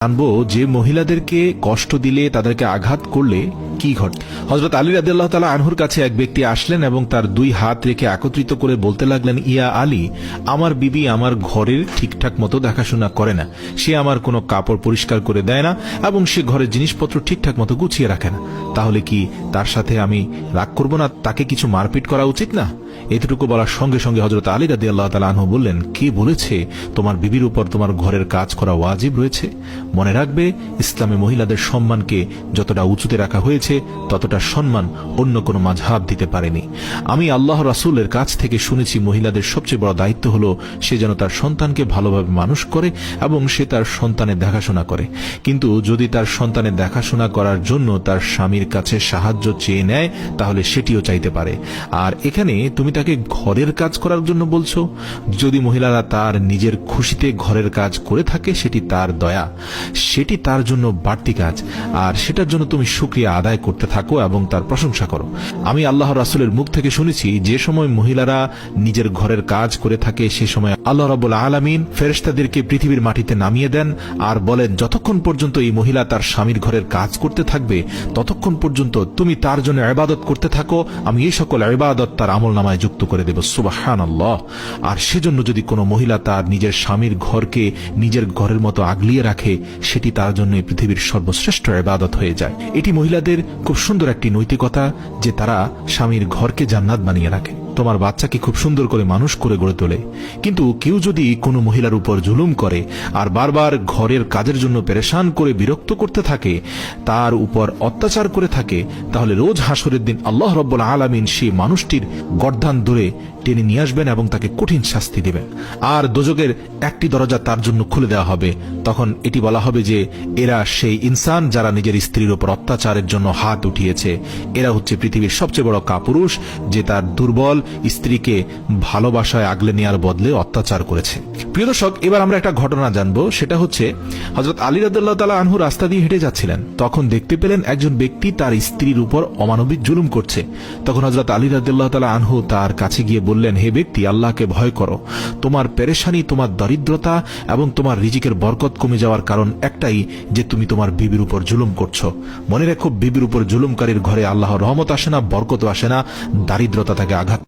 জানবো যে মহিলাদেরকে কষ্ট দিলে, তাদেরকে আঘাত করলে কি ঘটে। হযরত আলী রাদিয়াল্লাহু তাআলা আনহুর কাছে এক ব্যক্তি আসলেন এবং তার দুই হাত রেখে একত্রিত করে বলতে লাগলেন, ইয়া আলী, আমার বিবি আমার ঘরের ঠিকঠাক মতো দেখাশোনা করে না, সে আমার কোনো কাপড় পরিষ্কার করে দেয় না এবং সে ঘরের জিনিসপত্র ঠিকঠাক মতো গুছিয়ে রাখে না। তাহলে কি তার সাথে আমি রাগ করব না? তাকে কিছু মারপিট করা উচিত না? এতটুকু বলার সঙ্গে সঙ্গে হযরত আলী রাদিয়াল্লাহু তাআলা আনহু বললেন, কে বলেছে তোমার বিবির উপর তোমার ঘরের কাজ করা ওয়াজিব রয়েছে? মনে রাখবে, ইসলামে মহিলাদের সম্মানকে যতটা উঁচুতে রাখা হয়েছে ততটা সম্মান অন্য কোনো মাযহাব দিতে পারেনি। আমি আল্লাহ রাসূলের কাছ থেকে শুনেছি, মহিলাদের সবচেয়ে বড় দায়িত্ব হলো সে যেন তার সন্তানকে ভালোভাবে মানুষ করে এবং সে তার সন্তানের দেখাশোনা করে। কিন্তু যদি তার সন্তানের দেখাশোনা করার জন্য তার স্বামীর কাছে সাহায্য চেয়ে নেয়, তাহলে সেটিও চাইতে পারে। আর এখানে তুমি তাকে ঘরের কাজ করার জন্য বলছো। যদি মহিলারা তার নিজের খুশিতে ঘরের কাজ করে থাকে, সেটি তার দয়া, সেটি তার জন্য বাড়তি কাজ, আর সেটার জন্য তুমি শুকরিয়া আদায় করতে থাকো এবং তার প্রশংসা করো। আমি আল্লাহর রাসূলের মুখ থেকে শুনেছি, যে সময় মহিলারা নিজের ঘরের কাজ করে থাকে সে সময় আল্লাহ রাব্বুল আলামিন ফেরেশতাদেরকে পৃথিবীর মাটিতে নামিয়ে দেন আর বলেন, যতক্ষণ পর্যন্ত এই মহিলা তার স্বামীর ঘরের কাজ করতে থাকবে ততক্ষণ পর্যন্ত তুমি তার জন্য ইবাদত করতে থাকো, আমি এই সকল ইবাদত তার আমলনামায় যুক্ত করে দেব। সুবহানাল্লাহ। আর সেজন্য যদি কোনো মহিলা তার নিজের স্বামীর ঘরকে নিজের ঘরের মতো আগলিয়ে রাখে, সেটি তার জন্য পৃথিবীর সর্বশ্রেষ্ঠ ইবাদত হয়ে যায়। এটি মহিলাদের খুব সুন্দর একটি নৈতিকতা যে তারা স্বামীর ঘরকে জান্নাত বানিয়ে রাখে, তোমার বাচ্চাকে খুব সুন্দর করে মানুষ করে গড়ে তোলে। কিন্তু কেউ যদি কোনো মহিলার উপর জুলুম করে আর বারবার ঘরের কাজের জন্য পেরেশান করে বিরক্ত করতে থাকে, তার উপর অত্যাচার করে থাকে, তাহলে রোজ হাসরের দিন আল্লাহ রাব্বুল আলামিন সেই মানুষটির গর্দান ধরে টেনে নিয়ে আসবেন এবং তাকে কঠিন শাস্তি দিবেন। আর দোজখের একটি দরজা তার জন্য খুলে দেওয়া হবে। তখন এটি বলা হবে যে এরা সেই ইনসান যারা নিজের স্ত্রীর উপর অত্যাচারের জন্য হাত উঠিয়েছে। এরা হচ্ছে পৃথিবীর সবচেয়ে বড় কাপুরুষ, যে তার দুর্বল স্ত্রীকে ভালোবাসায় আগলে নেওয়ার বদলে অত্যাচার করেছে। প্রিয় দর্শক, এবার আমরা একটা ঘটনা জানবো। সেটা হচ্ছে, হযরত আলী রাদিয়াল্লাহু তাআলা আনহু রাস্তা দিয়ে হেঁটে যাচ্ছিলেন, তখন দেখতে পেলেন একজন ব্যক্তি তার স্ত্রীর উপর অমানবিক জুলুম করছে। তখন হযরত আলী রাদিয়াল্লাহু তাআলা আনহু তার কাছে গিয়ে বললেন, হে ব্যক্তি, আল্লাহকে ভয় করো। তোমার পেরেশানি, তোমার দরিদ্রতা এবং তোমার রিজিকের বরকত কমে যাওয়ার কারণ একটাই, যে তুমি তোমার বিবির উপর জুলুম করছো। মনে রেখো, বিবির উপর জুলুমকারীর ঘরে আল্লাহর রহমত আসে না, বরকত আসে না, দারিদ্রতা তাকে আঘাত